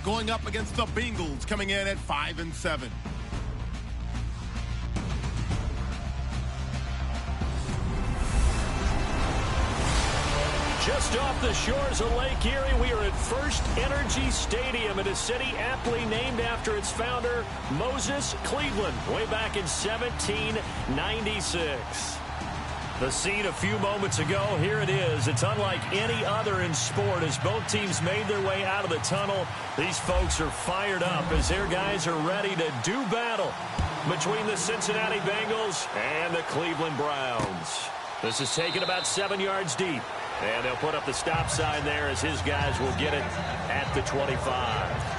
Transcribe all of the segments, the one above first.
going up against the Bengals, coming in at 5-7. Just off the shores of Lake Erie, we are at First Energy Stadium in a city aptly named after its founder, Moses Cleveland, way back in 1796. The scene a few moments ago, here it is. It's unlike any other in sport as both teams made their way out of the tunnel. These folks are fired up as their guys are ready to do battle between the Cincinnati Bengals and the Cleveland Browns. This is taken about 7 yards deep. And they'll put up the stop sign there as his guys will get it at the 25.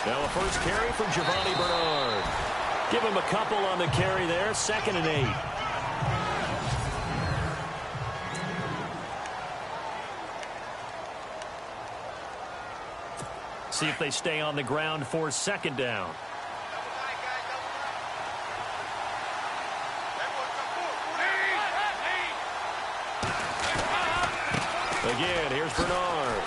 Now a first carry from Giovanni Bernard. Give him a couple on the carry there, 2nd and 8. See if they stay on the ground for 2nd down. Again, here's Bernard.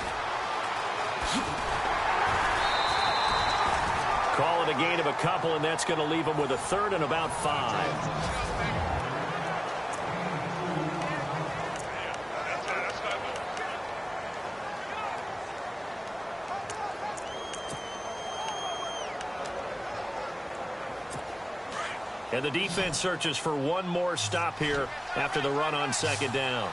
Call it a gain of a couple, and that's going to leave them with a 3rd and about 5. And the defense searches for one more stop here after the run on 2nd down.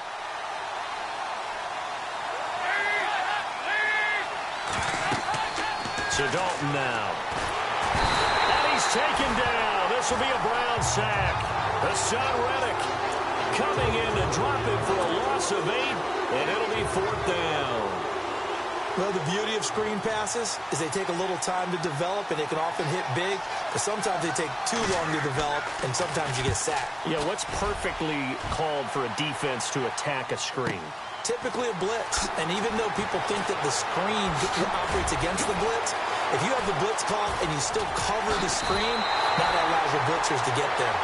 So Dalton now. Taken down. This will be a Brown sack. Hassan Reddick coming in to drop it for a loss of 8, and it'll be 4th down. Well, the beauty of screen passes is they take a little time to develop, and they can often hit big, but sometimes they take too long to develop, and sometimes you get sacked. Yeah, what's perfectly called for a defense to attack a screen? Typically a blitz, and even though people think that the screen operates against the blitz, if you have the blitz called and you still cover the screen, that allows your blitzers to get there.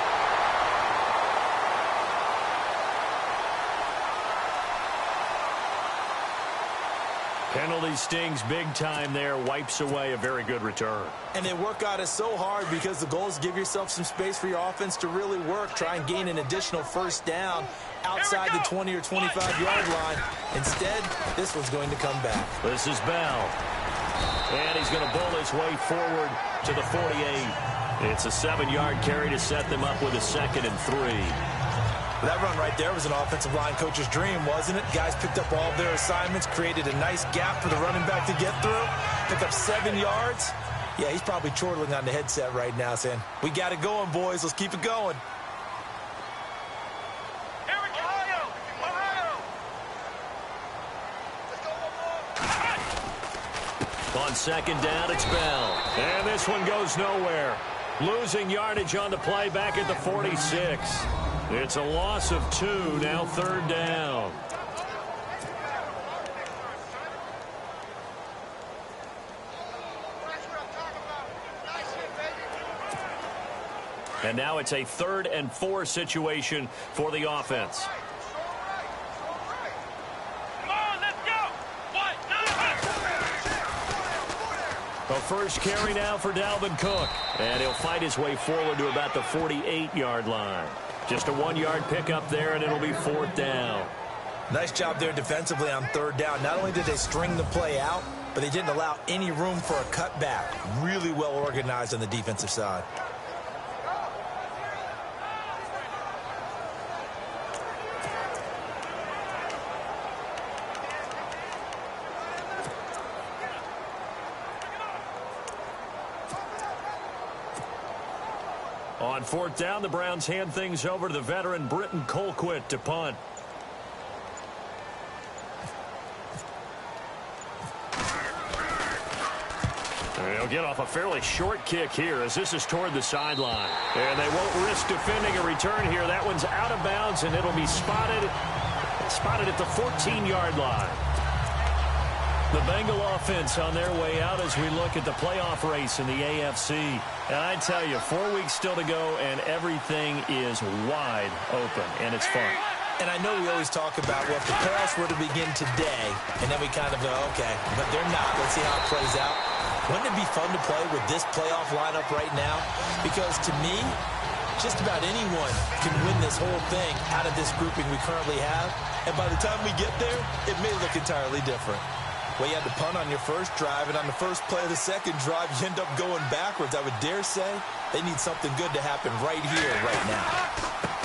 Penalty stings big time there, wipes away a very good return. And they work on it so hard because the goal is give yourself some space for your offense to really work, try and gain an additional 1st down outside the 20 or 25-yard line. Instead, this one's going to come back. This is Bell. And he's going to bull his way forward to the 48. It's a 7-yard carry to set them up with a 2nd and 3. That run right there was an offensive line coach's dream, wasn't it? Guys picked up all of their assignments, created a nice gap for the running back to get through, picked up 7 yards. Yeah, he's probably chortling on the headset right now saying, we got it going, boys. Let's keep it going. On 2nd down, it's Bell. And this one goes nowhere. Losing yardage on the play back at the 46. It's a loss of 2, now 3rd down. And now it's a 3rd and 4 situation for the offense. A first carry now for Dalvin Cook. And he'll fight his way forward to about the 48-yard line. Just a 1-yard pickup there, and it'll be 4th down. Nice job there defensively on 3rd down. Not only did they string the play out, but they didn't allow any room for a cutback. Really well organized on the defensive side. On 4th down, the Browns hand things over to the veteran Britton Colquitt to punt. They'll get off a fairly short kick here as this is toward the sideline. And they won't risk defending a return here. That one's out of bounds, and it'll be spotted at the 14-yard line. The Bengal offense on their way out as we look at the playoff race in the AFC. And I tell you, 4 weeks still to go, and everything is wide open, and it's fun. And I know we always talk about, well, if the playoffs were to begin today, and then we kind of go, okay, but they're not. Let's see how it plays out. Wouldn't it be fun to play with this playoff lineup right now? Because to me, just about anyone can win this whole thing out of this grouping we currently have. And by the time we get there, it may look entirely different. Well, you had to punt on your first drive, and on the first play of the second drive, you end up going backwards. I would dare say they need something good to happen right here, right now.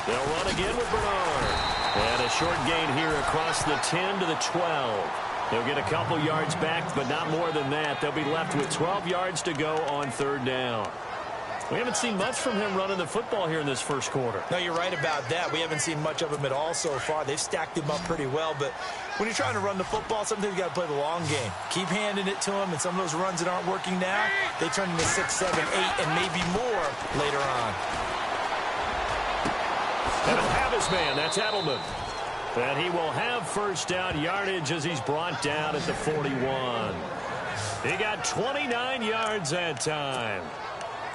They'll run again with Bernard. And a short gain here across the 10 to the 12. They'll get a couple yards back, but not more than that. They'll be left with 12 yards to go on third down. We haven't seen much from him running the football here in this first quarter. No, you're right about that. We haven't seen much of him at all so far. They've stacked him up pretty well, but when you're trying to run the football, sometimes you got to play the long game. Keep handing it to him, and some of those runs that aren't working now, they turn into 6, 7, 8, and maybe more later on. And he'll have his man. That's Edelman. And he will have first down yardage as he's brought down at the 41. He got 29 yards that time.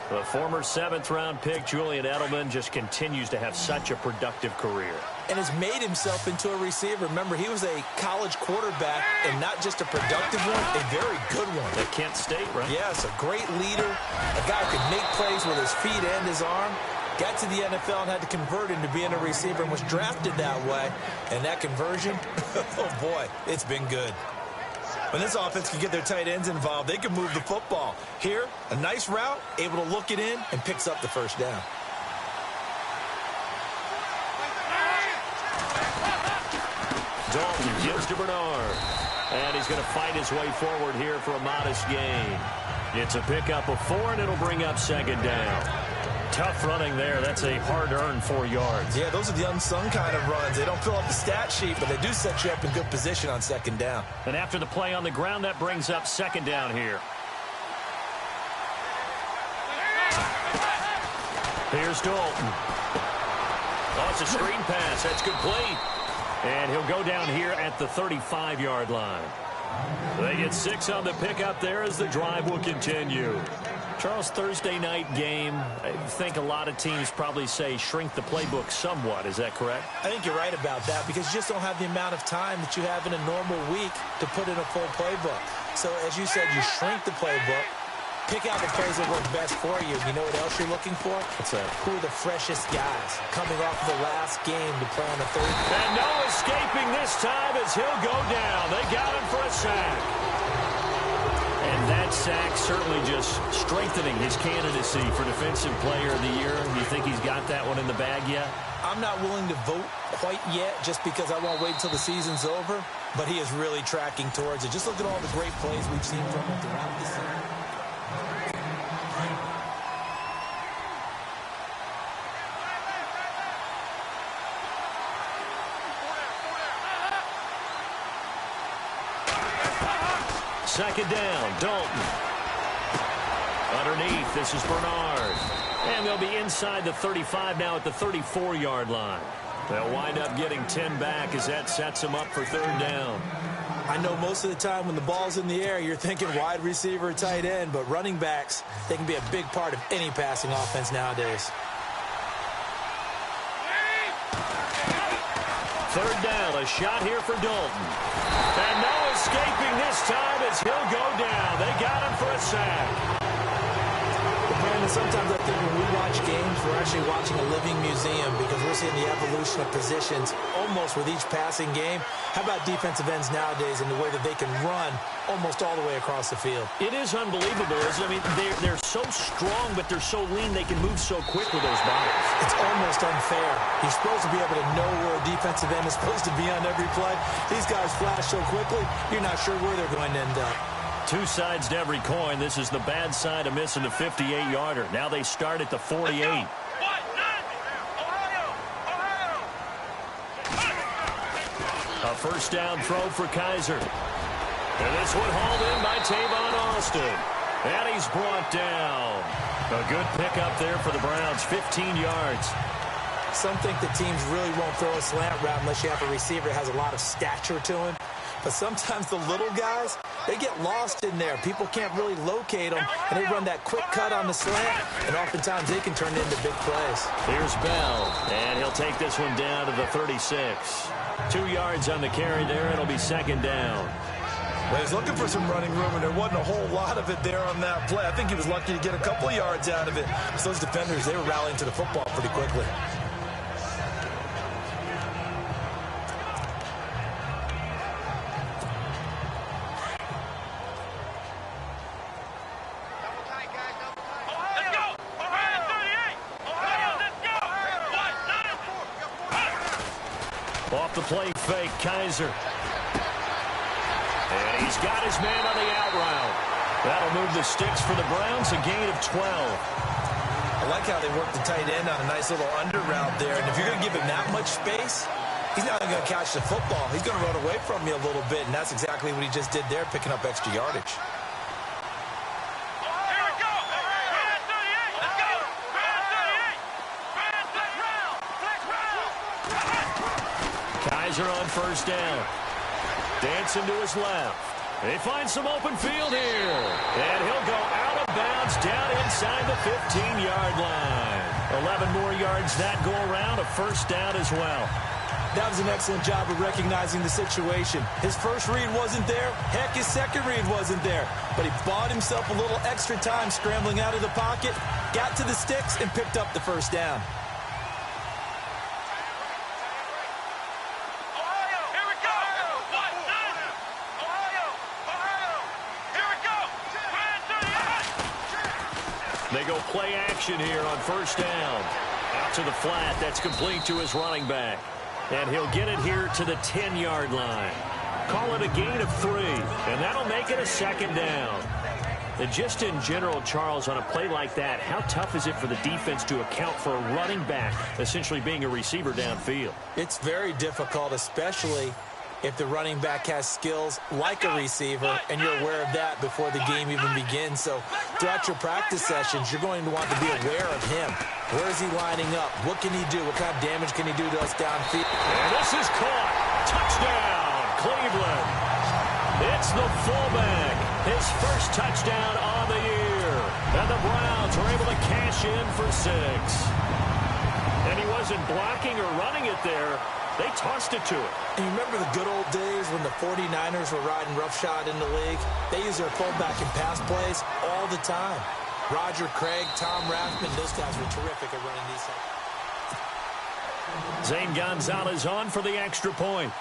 The former 7th-round pick, Julian Edelman, just continues to have such a productive career. And has made himself into a receiver. Remember, he was a college quarterback, and not just a productive one, a very good one. At Kent State, right? Yes, a great leader, a guy who could make plays with his feet and his arm. Got to the NFL and had to convert into being a receiver and was drafted that way. And that conversion, oh boy, it's been good. When this offense can get their tight ends involved, they can move the football. Here, a nice route, able to look it in, and picks up the first down. Dalton gives to Bernard. And he's going to fight his way forward here for a modest gain. It's a pickup of 4, and it'll bring up second down. Tough running there. That's a hard-earned 4 yards. Yeah, those are the unsung kind of runs. They don't fill up the stat sheet, but they do set you up in good position on second down. And after the play on the ground, that brings up second down here. Here's Dalton. Oh, it's a screen pass. That's complete. And he'll go down here at the 35-yard line. They get 6 on the pickup there as the drive will continue. Charles, Thursday night game, I think a lot of teams probably say shrink the playbook somewhat. Is that correct? I think you're right about that because you just don't have the amount of time that you have in a normal week to put in a full playbook. So, as you said, you shrink the playbook, pick out the plays that work best for you. You know what else you're looking for? What's that? Who are the freshest guys coming off the last game to play on the third? And no escaping this time as he'll go down. They got him for a sack. And that sack certainly just strengthening his candidacy for Defensive Player of the Year. Do you think he's got that one in the bag yet? I'm not willing to vote quite yet just because I won't wait until the season's over. But he is really tracking towards it. Just look at all the great plays we've seen from him throughout the season. Second down, Dalton. Underneath, this is Bernard. And they'll be inside the 35 now at the 34-yard line. They'll wind up getting 10 back as that sets them up for third down. I know most of the time when the ball's in the air, you're thinking wide receiver, tight end, but running backs, they can be a big part of any passing offense nowadays. Third down, a shot here for Dalton. And no escaping this time as he'll go down. They got him for a sack. Brandon, sometimes I think when we watch games, we're actually watching a living museum because we're seeing the evolution of positions almost with each passing game. How about defensive ends nowadays and the way that they can run almost all the way across the field? It is unbelievable, isn't it? I mean, they're so strong, but they're so lean, they can move so quick with those bodies. It's almost unfair. You're supposed to be able to know where a defensive end is supposed to be on every play. These guys flash so quickly, you're not sure where they're going to end up. Two sides to every coin. This is the bad side of missing the 58-yarder. Now they start at the 48. A first down throw for Kaiser. And this one hauled in by Tavon Austin. And he's brought down. A good pickup there for the Browns, 15 yards. Some think the teams really won't throw a slant route unless you have a receiver that has a lot of stature to him. But sometimes the little guys, they get lost in there. People can't really locate them, and they run that quick cut on the slant, and oftentimes they can turn it into big plays. Here's Bell, and he'll take this one down to the 36. 2 yards on the carry there. It'll be second down. Well, he's looking for some running room, and there wasn't a whole lot of it there on that play. I think he was lucky to get a couple of yards out of it. So those defenders, they were rallying to the football pretty quickly. Off the play fake, Kaiser. And he's got his man on the out route. That'll move the sticks for the Browns, a gain of 12. I like how they work the tight end on a nice little under route there. And if you're going to give him that much space, he's not going to catch the football. He's going to run away from you a little bit, and that's exactly what he just did there, picking up extra yardage. Kaiser on first down. Dancing to his left. They find some open field here. And he'll go out of bounds down inside the 15-yard line. 11 more yards that go around, a first down as well. That was an excellent job of recognizing the situation. His first read wasn't there. Heck, his second read wasn't there. But he bought himself a little extra time scrambling out of the pocket, got to the sticks, and picked up the first down. They go play action here on first down. Out to the flat. That's complete to his running back. And he'll get it here to the 10-yard line. Call it a gain of 3. And that'll make it a second down. And just in general, Charles, on a play like that, how tough is it for the defense to account for a running back essentially being a receiver downfield? It's very difficult, especially if the running back has skills like a receiver, and you're aware of that before the game even begins. So throughout your practice sessions, you're going to want to be aware of him. Where is he lining up? What can he do? What kind of damage can he do to us downfield? And this is caught. Touchdown, Cleveland. It's the fullback. His first touchdown on the year. And the Browns were able to cash in for 6. And he wasn't blocking or running it there. They tossed it to him. And you remember the good old days when the 49ers were riding roughshod in the league? They used their fullback in pass plays all the time. Roger Craig, Tom Rathman, those guys were terrific at running these things. Zane Gonzalez on for the extra point.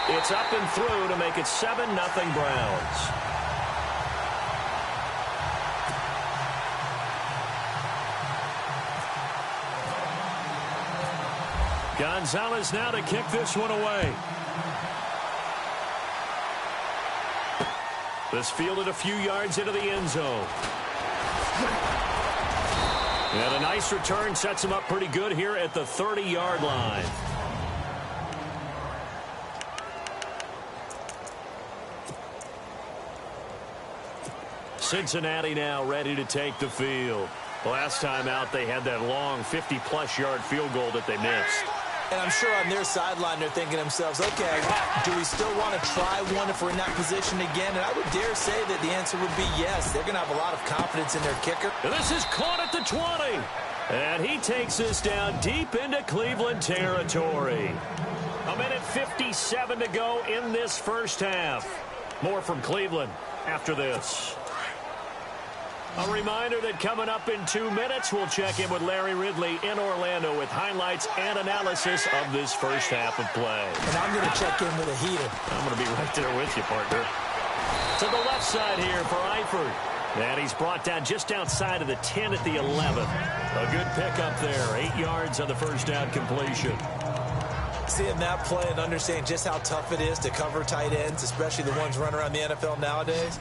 It's up and through to make it 7-0 Browns. Gonzalez now to kick this one away. This fielded a few yards into the end zone. And a nice return sets him up pretty good here at the 30-yard line. Cincinnati now ready to take the field. Last time out, they had that long 50-plus yard field goal that they missed. And I'm sure on their sideline, they're thinking to themselves, okay, do we still want to try one if we're in that position again? And I would dare say that the answer would be yes. They're going to have a lot of confidence in their kicker. And this is caught at the 20. And he takes this down deep into Cleveland territory. A minute 57 to go in this first half. More from Cleveland after this. A reminder that coming up in 2 minutes, we'll check in with Larry Ridley in Orlando with highlights and analysis of this first half of play. And I'm going to check in with a heater. I'm going to be right there with you, partner. To the left side here for Eifert. And he's brought down just outside of the 10 at the 11. A good pickup there. 8 yards on the first down completion. Seeing that play and understanding just how tough it is to cover tight ends, especially the ones running around the NFL nowadays,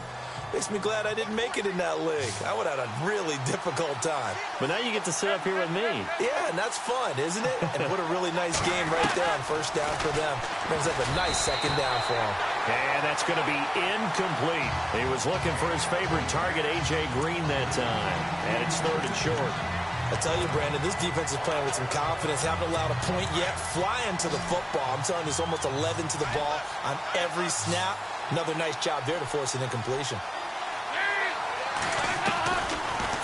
Makes me glad I didn't make it in that league. I would have had a really difficult time. But now you get to sit up here with me. Yeah, and that's fun, isn't it? And what a really nice game right there on first down for them. Brings up a nice second down for them. And that's going to be incomplete. He was looking for his favorite target, A.J. Green, that time. And it's third and short. I tell you, Brandon, this defense is playing with some confidence. Haven't allowed a point yet. Flying to the football. I'm telling you, it's almost 11 to the ball on every snap. Another nice job there to force an incompletion.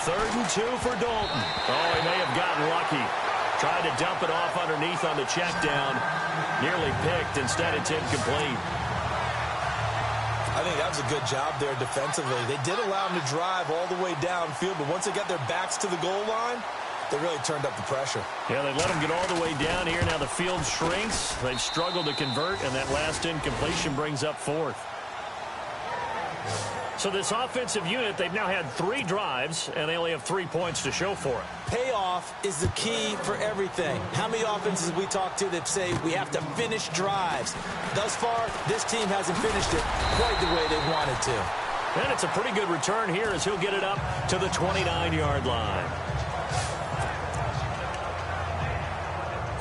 3rd and 2 for Dalton. Oh, he may have gotten lucky. Tried to dump it off underneath on the check down. Nearly picked. Instead, it's incomplete. I think that was a good job there defensively. They did allow them to drive all the way downfield, but once they got their backs to the goal line, they really turned up the pressure. Yeah, they let them get all the way down here. Now the field shrinks. They've struggled to convert, and that last incompletion brings up 4th. So this offensive unit, they've now had 3 drives, and they only have 3 points to show for it. Payoff is the key for everything. How many offenses we talk to that say we have to finish drives? Thus far, this team hasn't finished it quite the way they wanted to. And it's a pretty good return here as he'll get it up to the 29-yard line.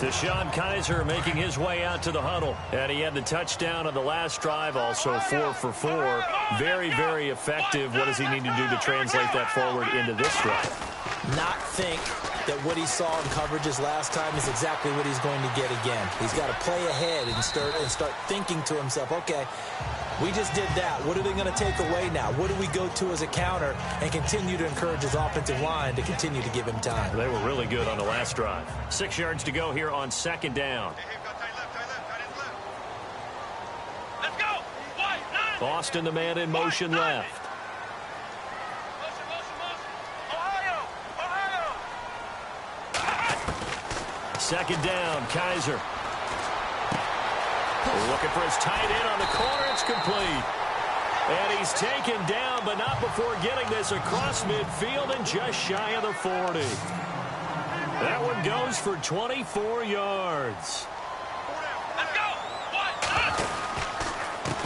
DeShone Kizer making his way out to the huddle. And he had the touchdown on the last drive, also 4 for 4. Very, very effective. What does he need to do to translate that forward into this drive? Not think that what he saw in coverages last time is exactly what he's going to get again. He's got to play ahead and start thinking to himself, okay, we just did that. What are they going to take away now? What do we go to as a counter? And continue to encourage his offensive line to continue to give him time. They were really good on the last drive. 6 yards to go here on 2nd down. Let's go. Boston, the man in motion left. Second down, Kizer. Looking for his tight end on the corner. It's complete. And he's taken down, but not before getting this across midfield and just shy of the 40. That one goes for 24 yards. Let's go.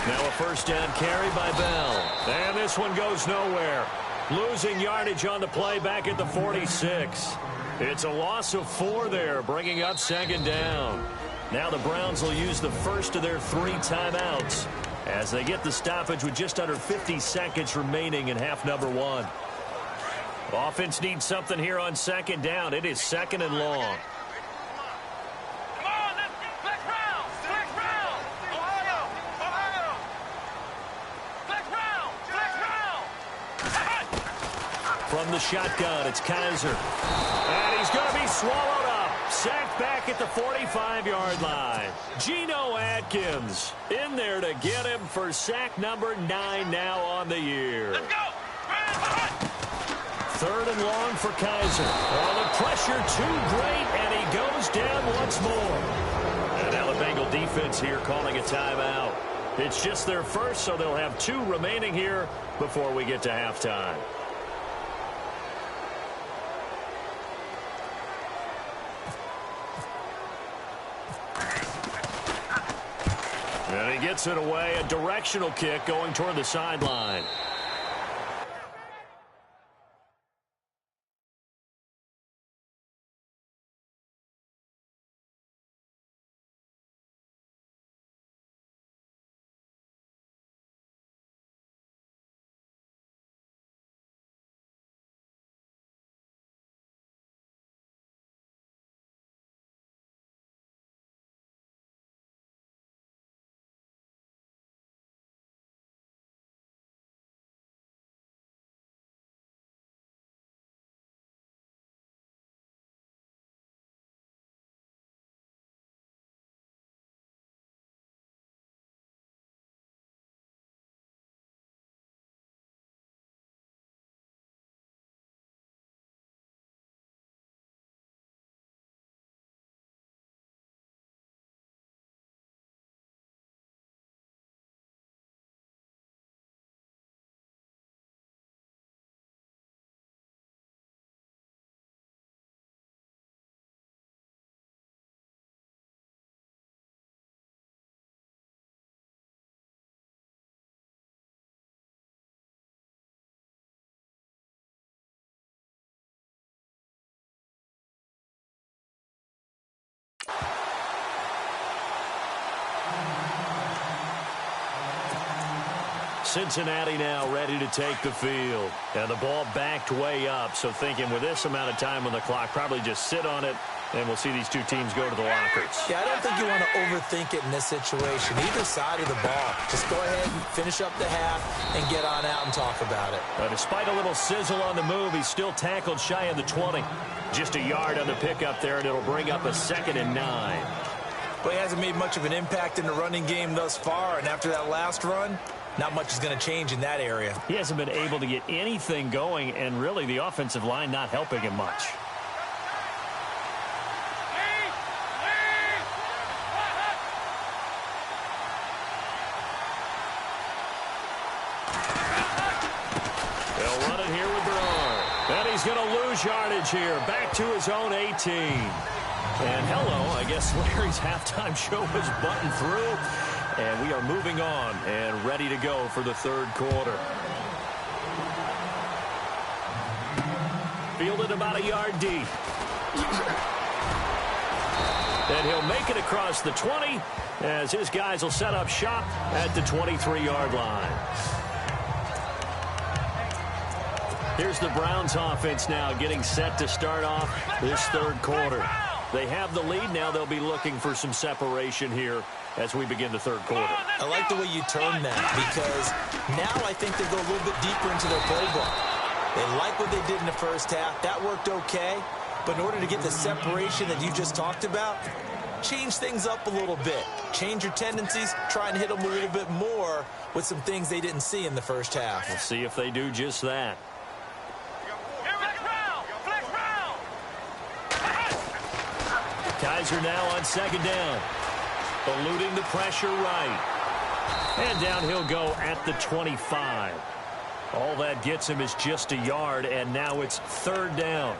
Now a first down carry by Bell. And this one goes nowhere. Losing yardage on the play back at the 46. It's a loss of 4 there, bringing up 2nd down. Now the Browns will use the first of their 3 timeouts as they get the stoppage with just under 50 seconds remaining in half number 1. Offense needs something here on 2nd down. It is 2nd and long. Come on, let's flex round. Flex round. Ohio. Flex round. From the shotgun, it's Kizer. And he's going to be swallowed up. Sacked back at the 45-yard line. Geno Atkins in there to get him for sack number 9 now on the year. Let's go. 3rd and long for Kizer. Oh, the pressure too great, and he goes down once more. And now the Bengal defense here calling a timeout. It's just their first, so they'll have 2 remaining here before we get to halftime. And he gets it away, a directional kick going toward the sideline. Cincinnati now ready to take the field. And the ball backed way up, so thinking with this amount of time on the clock, probably just sit on it, and we'll see these two teams go to the lockers. Yeah, I don't think you want to overthink it in this situation. Either side of the ball. Just go ahead and finish up the half and get on out and talk about it. Despite a little sizzle on the move, he's still tackled shy of the 20. Just a yard on the pickup there, and it'll bring up a 2nd and 9. Well, he hasn't made much of an impact in the running game thus far, and after that last run, not much is going to change in that area. He hasn't been able to get anything going, and really the offensive line not helping him much. They'll run it here with Bernard. And he's going to lose yardage here. Back to his own 18. And hello, I guess Larry's halftime show was buttoned through. And we are moving on and ready to go for the third quarter. Fielded about a yard deep. And he'll make it across the 20 as his guys will set up shop at the 23-yard line. Here's the Browns offense now getting set to start off this third quarter. They have the lead. Now they'll be looking for some separation here as we begin the third quarter. I like the way you turn that because now I think they go a little bit deeper into their playbook. They like what they did in the first half. That worked okay. But in order to get the separation that you just talked about, change things up a little bit. Change your tendencies. Try and hit them a little bit more with some things they didn't see in the first half. We'll see if they do just that. Kaiser now on 2nd down. Eluding the pressure right. And down he'll go at the 25. All that gets him is just a yard, and now it's 3rd down.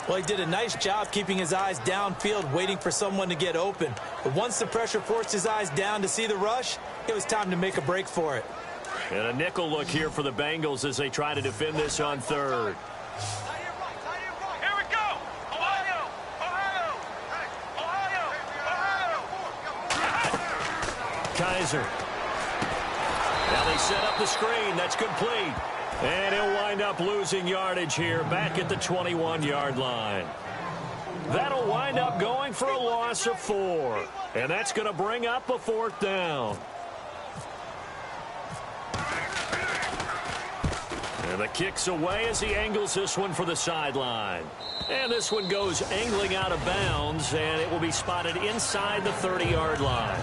Well, he did a nice job keeping his eyes downfield, waiting for someone to get open. But once the pressure forced his eyes down to see the rush, it was time to make a break for it. And a nickel look here for the Bengals as they try to defend this on 3rd. Kaiser. Now they set up the screen. That's complete. And he'll wind up losing yardage here back at the 21-yard line. That'll wind up going for a loss of 4. And that's going to bring up a 4th down. And the kick's away as he angles this one for the sideline. And this one goes angling out of bounds, and it will be spotted inside the 30-yard line.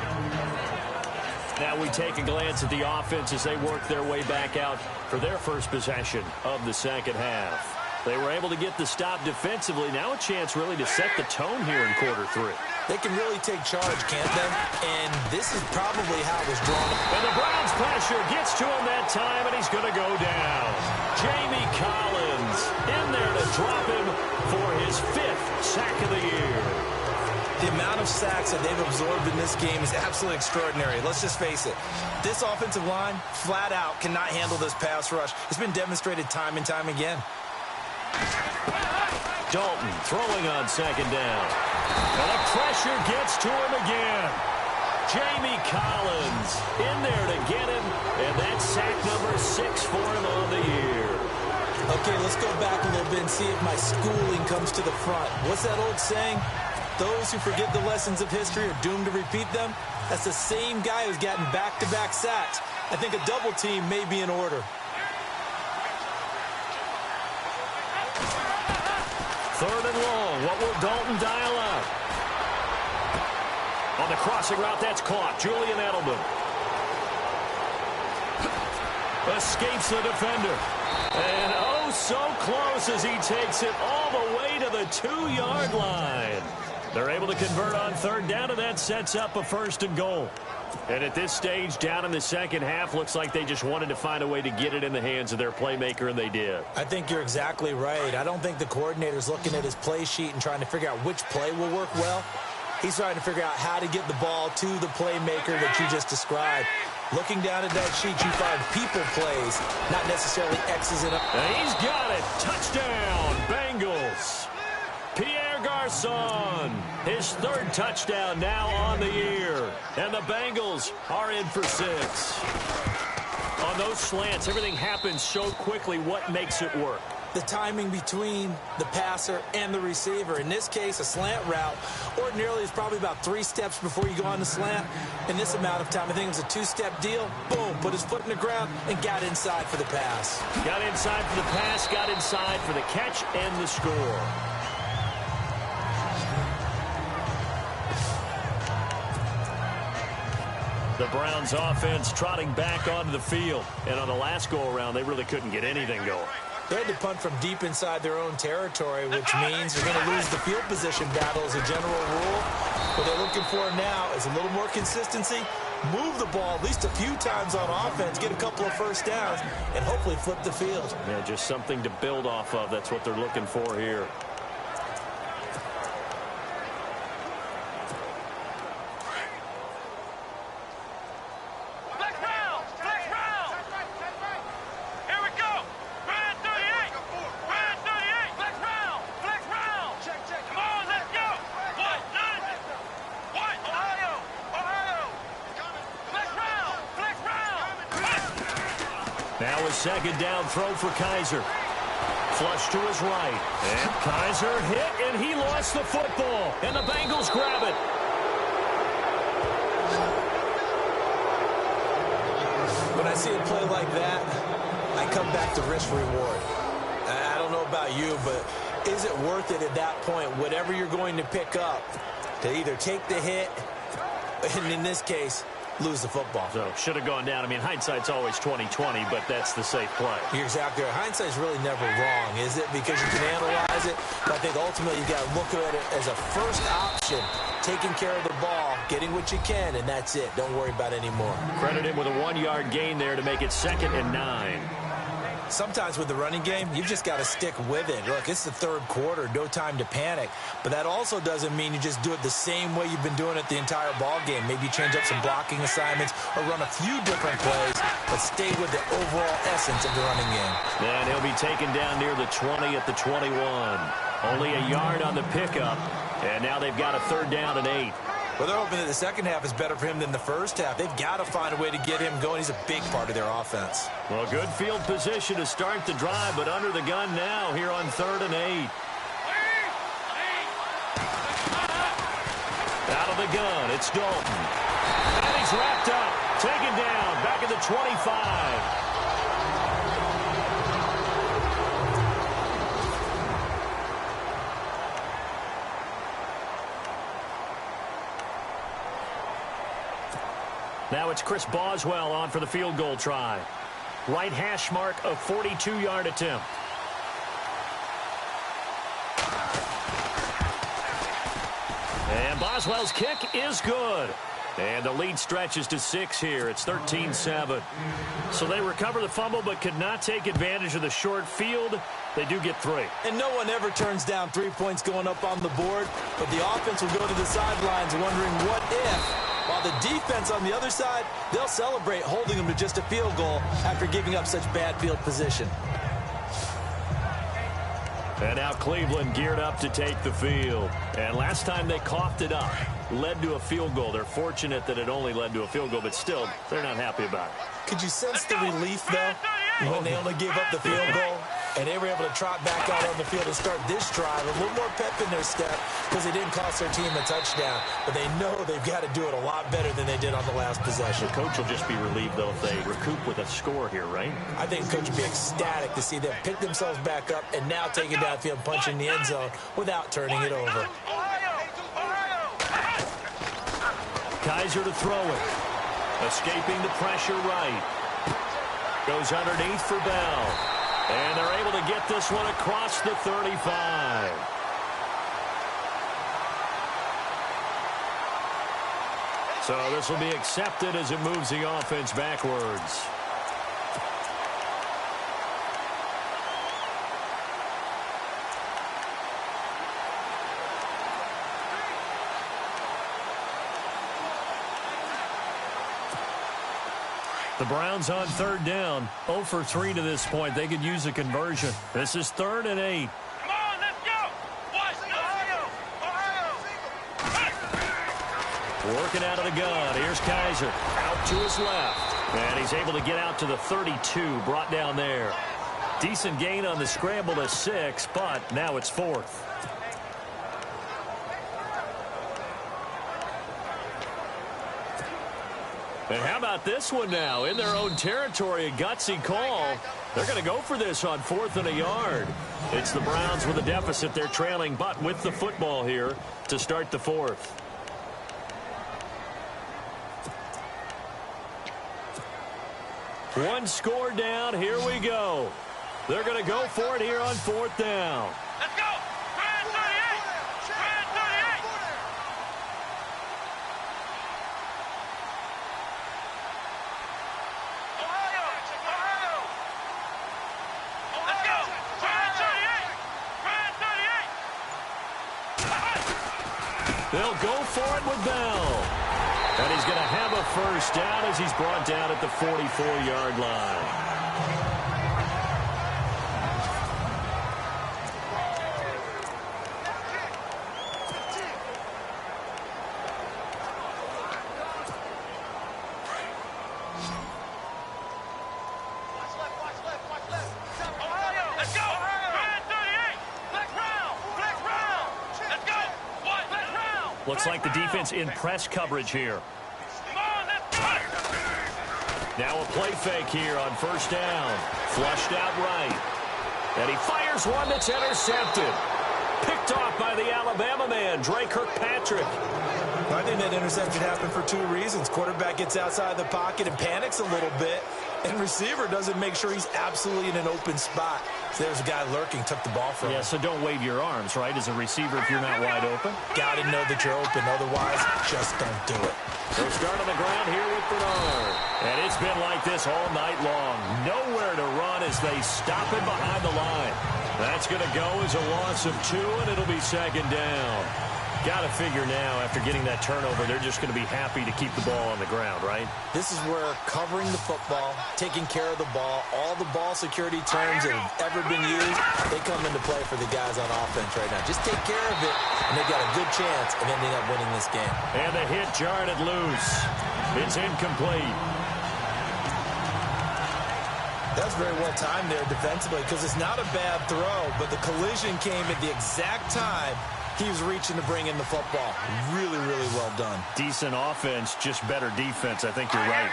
Now we take a glance at the offense as they work their way back out for their first possession of the second half. They were able to get the stop defensively. Now a chance really to set the tone here in quarter 3. They can really take charge, can't they? And this is probably how it was drawn up. And the Browns pressure gets to him that time, and he's going to go down. Jamie Collins in there to drop him for his 5th sack of the year. The amount of sacks that they've absorbed in this game is absolutely extraordinary. Let's just face it. This offensive line, flat out, cannot handle this pass rush. It's been demonstrated time and time again. Dalton throwing on 2nd down. And the pressure gets to him again. Jamie Collins in there to get him. And that's sack number 6 for him on the year. Okay, let's go back a little bit and see if my schooling comes to the front. What's that old saying? Those who forget the lessons of history are doomed to repeat them. That's the same guy who's gotten back-to-back sacks. I think a double team may be in order. 3rd and long. What will Dalton dial up? On the crossing route, that's caught. Julian Edelman. Escapes the defender. And oh, so close as he takes it all the way to the 2-yard line. They're able to convert on 3rd down, and that sets up a 1st and goal. And at this stage, down in the second half, looks like they just wanted to find a way to get it in the hands of their playmaker, and they did. I think you're exactly right. I don't think the coordinator's looking at his play sheet and trying to figure out which play will work well. He's trying to figure out how to get the ball to the playmaker that you just described. Looking down at that sheet, you find people plays, not necessarily X's and O's. And he's got it. Touchdown, Bengals. Pierre Garçon, his 3rd touchdown now on the year. And the Bengals are in for 6. On on those slants, everything happens so quickly. What makes it work? The timing between the passer and the receiver. In this case, a slant route ordinarily is probably about 3 steps before you go on the slant. In this amount of time, I think it was a 2-step deal. Boom, put his foot in the ground and got inside for the pass. Got inside for the pass, got inside for the catch and the score. The Browns offense trotting back onto the field. And on the last go-around, they really couldn't get anything going. They had to punt from deep inside their own territory, which means they're going to lose the field position battle as a general rule. What they're looking for now is a little more consistency, move the ball at least a few times on offense, get a couple of first downs, and hopefully flip the field. Yeah, just something to build off of. That's what they're looking for here. Now a second down throw for Kaiser. Flush to his right. And Kaiser hit, and he lost the football. And the Bengals grab it. When I see a play like that, I come back to risk-reward. I don't know about you, but is it worth it at that point, whatever you're going to pick up, to either take the hit, and in this case, lose the football? So, should have gone down. I mean, hindsight's always 20/20, but that's the safe play. You're exactly right. Hindsight's really never wrong, is it? Because you can analyze it, but I think ultimately you got to look at it as a first option, taking care of the ball, getting what you can, and that's it. Don't worry about it anymore. Credit him with a 1-yard gain there to make it 2nd and 9. Sometimes with the running game, you've just got to stick with it. Look, it's the 3rd quarter, no time to panic. But that also doesn't mean you just do it the same way you've been doing it the entire ball game. Maybe you change up some blocking assignments or run a few different plays, but stay with the overall essence of the running game. And he'll be taken down near the 20 at the 21. Only a yard on the pickup, and now they've got a 3rd down and 8. Well, they're hoping that the second half is better for him than the first half. They've got to find a way to get him going. He's a big part of their offense. Well, good field position to start the drive, but under the gun now here on 3rd and 8. Out of the gun, it's Dalton. And he's wrapped up, taken down, back at the 25. Now it's Chris Boswell on for the field goal try. Right hash mark, a 42-yard attempt. And Boswell's kick is good. And the lead stretches to 6 here. It's 13-7. So they recover the fumble but could not take advantage of the short field. They do get 3. And no one ever turns down 3 points going up on the board. But the offense will go to the sidelines wondering what if. While the defense on the other side, they'll celebrate holding them to just a field goal after giving up such bad field position. And now Cleveland geared up to take the field. And last time they coughed it up, led to a field goal. They're fortunate that it only led to a field goal, but still, they're not happy about it. Could you sense the relief, though, when they only gave up the field goal? And they were able to trot back out on the field and start this drive. A little more pep in their step because they didn't cost their team a touchdown. But they know they've got to do it a lot better than they did on the last possession. The coach will just be relieved, though, if they recoup with a score here, right? I think the coach will be ecstatic to see them pick themselves back up and now take it downfield, punch in the end zone without turning it over. Kaiser to throw it. Escaping the pressure right. Goes underneath for Bell. And they're able to get this one across the 35. So this will be accepted as it moves the offense backwards. The Browns on 3rd down, 0 for 3 to this point. They could use a conversion. This is 3rd and 8. Come on, let's go. Working out of the gun. Here's Kaiser. Out to his left. And he's able to get out to the 32, brought down there. Decent gain on the scramble to 6, but now it's 4th. And how about this one now? In their own territory, a gutsy call. They're going to go for this on 4th and a yard. It's the Browns with a deficit. They're trailing, but with the football here to start the 4th. One score down. Here we go. They're going to go for it here on 4th down. Let's go! Brand 38! Brand 38! Ohio! Ohio! Let's go! Brand 38! Brand 38! They'll go for it with Bell. And he's going to have a first down as he's brought down at the 44-yard line. Looks like the defense in press coverage here. Now a play fake here on 1st down. Flushed out right. And he fires one that's intercepted. Picked off by the Alabama man, Dre Kirkpatrick. I think that interception happened for 2 reasons. Quarterback gets outside the pocket and panics a little bit, and receiver doesn't make sure he's absolutely in an open spot. So there's a guy lurking, took the ball from him. Yeah, so don't wave your arms, right, as a receiver if you're not wide open. Got to know that you're open. Otherwise, just don't do it. They'll start on the ground here with Bernard. And it's been like this all night long. Nowhere to run as they stop him behind the line. That's going to go as a loss of 2, and it'll be 2nd down. Got to figure now, after getting that turnover, they're just going to be happy to keep the ball on the ground, right? This is where covering the football, taking care of the ball, all the ball security terms that have ever been used, they come into play for the guys on offense right now. Just take care of it, and they've got a good chance of ending up winning this game. And the hit jarred it loose. It's incomplete. That's very well timed there defensively because it's not a bad throw, but the collision came at the exact time he was reaching to bring in the football. Really, really well done. Decent offense, just better defense. I think you're right.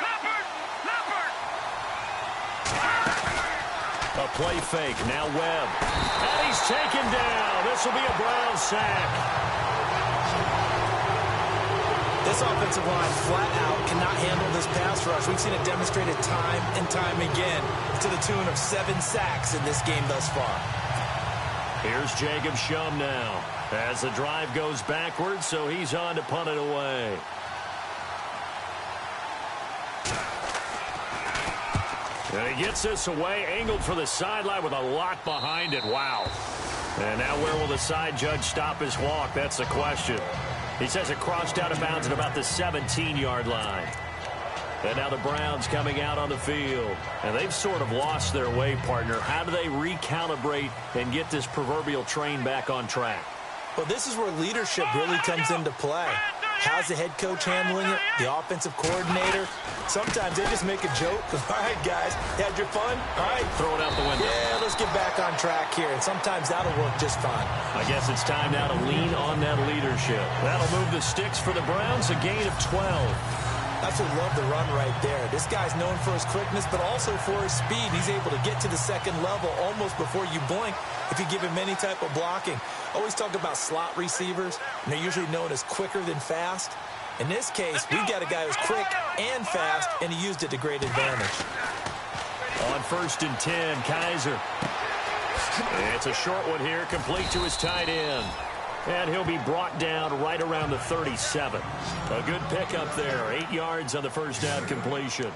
A play fake. Now Webb. And he's taken down. This will be a Brown sack. This offensive line flat out cannot handle this pass rush. We've seen it demonstrated time and time again to the tune of 7 sacks in this game thus far. Here's Jacob Shum now as the drive goes backwards, so he's on to punt it away. And he gets this away, angled for the sideline with a lot behind it. Wow. And now where will the side judge stop his walk? That's the question. He says it crossed out of bounds at about the 17-yard line. And now the Browns coming out on the field. And they've sort of lost their way, partner. How do they recalibrate and get this proverbial train back on track? Well, this is where leadership really comes into play. How's the head coach handling it? The offensive coordinator? Sometimes they just make a joke. All right, guys, had your fun? All right. Throw it out the window. Yeah, let's get back on track here. And sometimes that'll work just fine. I guess it's time now to lean on that leadership. That'll move the sticks for the Browns, a gain of 12. That's what love the run right there. This guy's known for his quickness, but also for his speed. He's able to get to the second level almost before you blink if you give him any type of blocking. Always talk about slot receivers, and they're usually known as quicker than fast. In this case, we've got a guy who's quick and fast, and he used it to great advantage. On 1st and 10, Kaiser. It's a short one here, complete to his tight end. And he'll be brought down right around the 37. A good pickup there. 8 yards on the first down completion.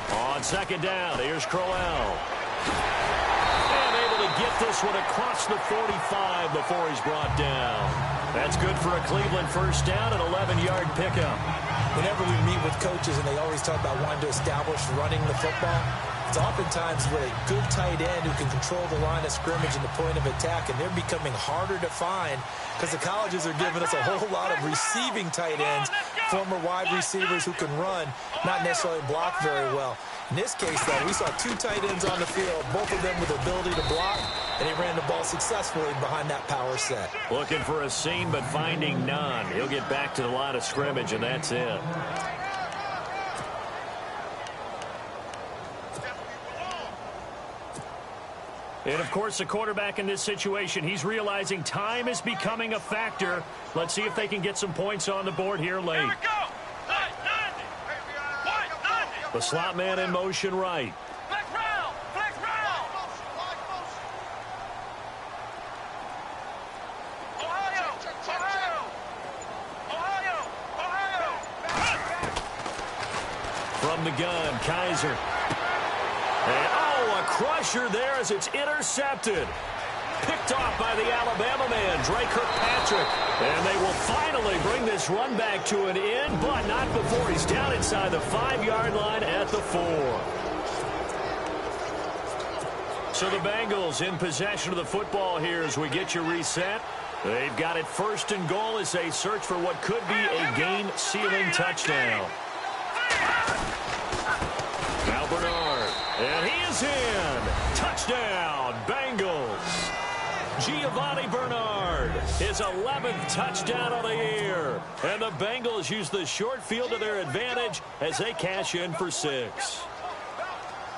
On 2nd down, here's Crowell. And able to get this one across the 45 before he's brought down. That's good for a Cleveland first down, an 11-yard pickup. Whenever we meet with coaches and they always talk about wanting to establish running the football, It's oftentimes with a good tight end who can control the line of scrimmage and the point of attack, and they're becoming harder to find because the colleges are giving us a whole lot of receiving tight ends, former wide receivers who can run, not necessarily block very well. In this case, though, we saw two tight ends on the field, both of them with the ability to block, and he ran the ball successfully behind that power set. Looking for a seam, but finding none. He'll get back to the line of scrimmage, and that's it. And, of course, the quarterback in this situation, he's realizing time is becoming a factor. Let's see if they can get some points on the board here late. Here we go. The slot man in motion right. Flex round. Flex round. Ohio. Ohio. Ohio. Ohio. From the gun, Kaiser. And, oh, a crusher there as it's intercepted. Picked off by the Alabama man, Drake Kirkpatrick. And they will finally bring this run back to an end, but not before he's down inside the 5-yard line at the 4. So the Bengals in possession of the football here as we get you reset. They've got it 1st and goal as they search for what could be a game-sealing touchdown. Now Bernard, and he is in. Touchdown, Bengals. Giovanni Bernard, his 11th touchdown of the year. And the Bengals use the short field to their advantage as they cash in for 6.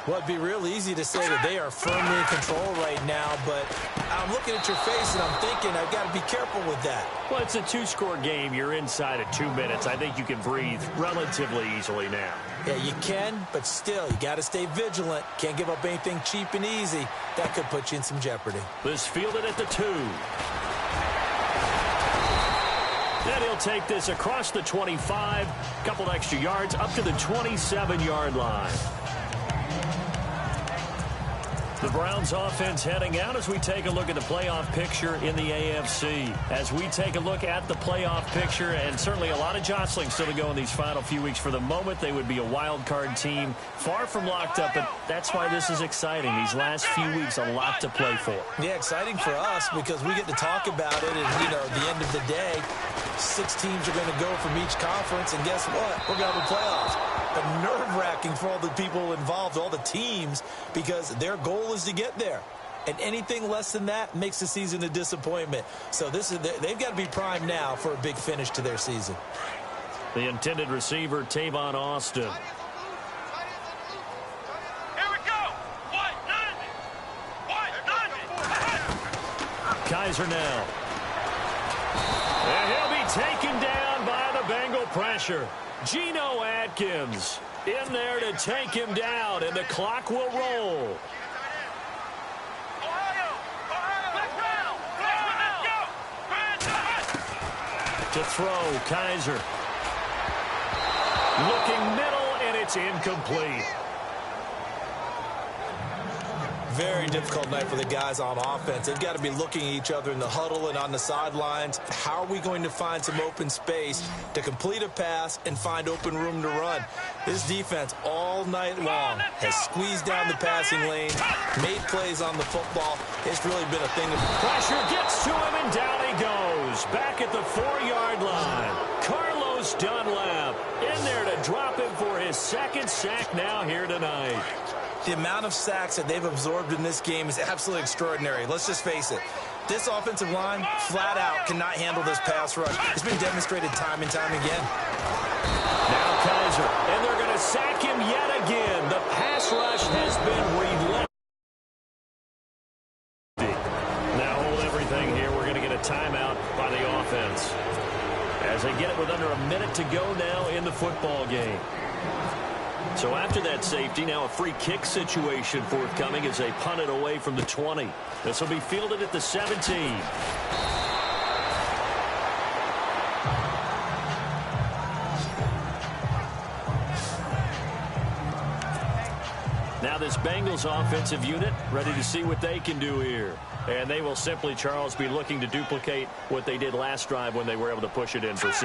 Well, it'd be real easy to say that they are firmly in control right now, but I'm looking at your face and I'm thinking I've got to be careful with that. Well, it's a 2-score game. You're inside at 2 minutes. I think you can breathe relatively easily now. Yeah, you can, but still, you got to stay vigilant. Can't give up anything cheap and easy. That could put you in some jeopardy. This fielded at the 2. Then he'll take this across the 25, couple extra yards up to the 27-yard line. The Browns offense heading out as we take a look at the playoff picture in the AFC. As we take a look at the playoff picture, and certainly a lot of jostling still to go in these final few weeks. For the moment, they would be a wild card team, far from locked up, but that's why this is exciting. These last few weeks, a lot to play for. Yeah, exciting for us because we get to talk about it, and, you know, at the end of the day, 6 teams are going to go from each conference, and guess what? We're going to have the playoffs. But nerve-wracking for all the people involved, all the teams, because their goal is to get there. And anything less than that makes the season a disappointment. So they've got to be primed now for a big finish to their season. The intended receiver, Tavon Austin. Here we go. White 90. Kaiser now. And he'll be taken down by the Bengal pressure. Geno Atkins in there to take him down, and the clock will roll. To throw, Kaiser. Looking middle, and it's incomplete. Very difficult night for the guys on offense. They've got to be looking at each other in the huddle and on the sidelines. How are we going to find some open space to complete a pass and find open room to run? This defense all night long has squeezed down the passing lane, made plays on the football. It's really been a thing of pressure. Gets to him, and down he goes. Back at the 4-yard line. Carlos Dunlap in there to drop him for his 2nd sack now here tonight. The amount of sacks that they've absorbed in this game is absolutely extraordinary. Let's just face it. This offensive line, flat out, cannot handle this pass rush. It's been demonstrated time and time again. Now Kaiser, and they're going to sack him yet again. The pass rush has been relentless. Now hold everything here. We're going to get a timeout by the offense. As they get it with under a minute to go now in the football game. So after that safety, now a free kick situation forthcoming as they punt it away from the 20. This will be fielded at the 17. Now this Bengals offensive unit ready to see what they can do here. And they will simply, Charles, be looking to duplicate what they did last drive when they were able to push it in for 6.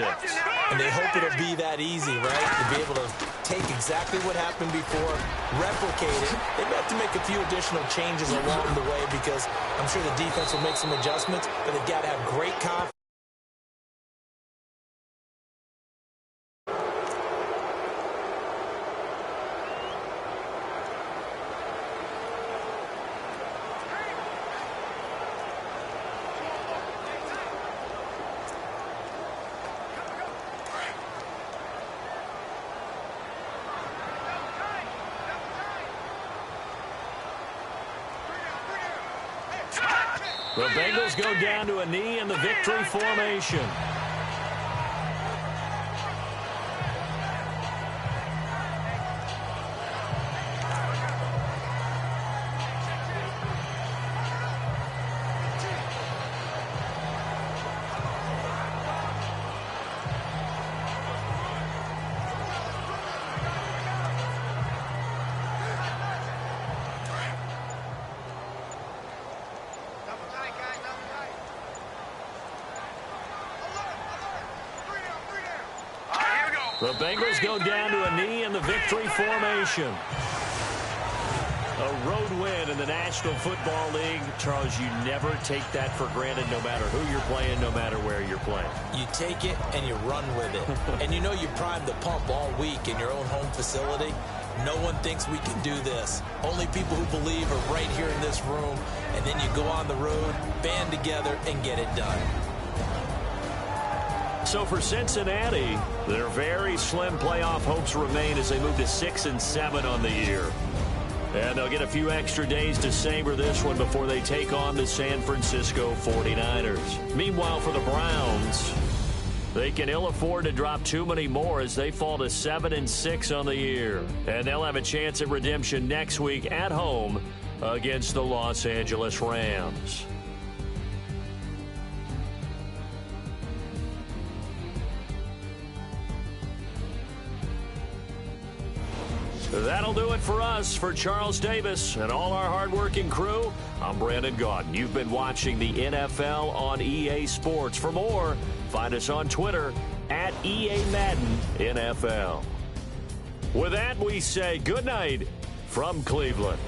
And they hope it'll be that easy, right? To be able to take exactly what happened before, replicate it. They may have to make a few additional changes along the way because I'm sure the defense will make some adjustments, but they've got to have great confidence. The Bengals go down to a knee in the victory formation. The Bengals go down to a knee in the victory formation. A road win in the National Football League. Charles, you never take that for granted no matter who you're playing, no matter where you're playing. You take it and you run with it. And you know you primed the pump all week in your own home facility. No one thinks we can do this. Only people who believe are right here in this room. And then you go on the road, band together, and get it done. So for Cincinnati, their very slim playoff hopes remain as they move to 6-7 on the year. And they'll get a few extra days to savor this one before they take on the San Francisco 49ers. Meanwhile, for the Browns, they can ill afford to drop too many more as they fall to 7-6 on the year. And they'll have a chance at redemption next week at home against the Los Angeles Rams. That'll do it for us. For Charles Davis and all our hardworking crew, I'm Brandon Gaudin. You've been watching the NFL on EA Sports. For more, find us on Twitter at EA Madden NFL. With that, we say good night from Cleveland.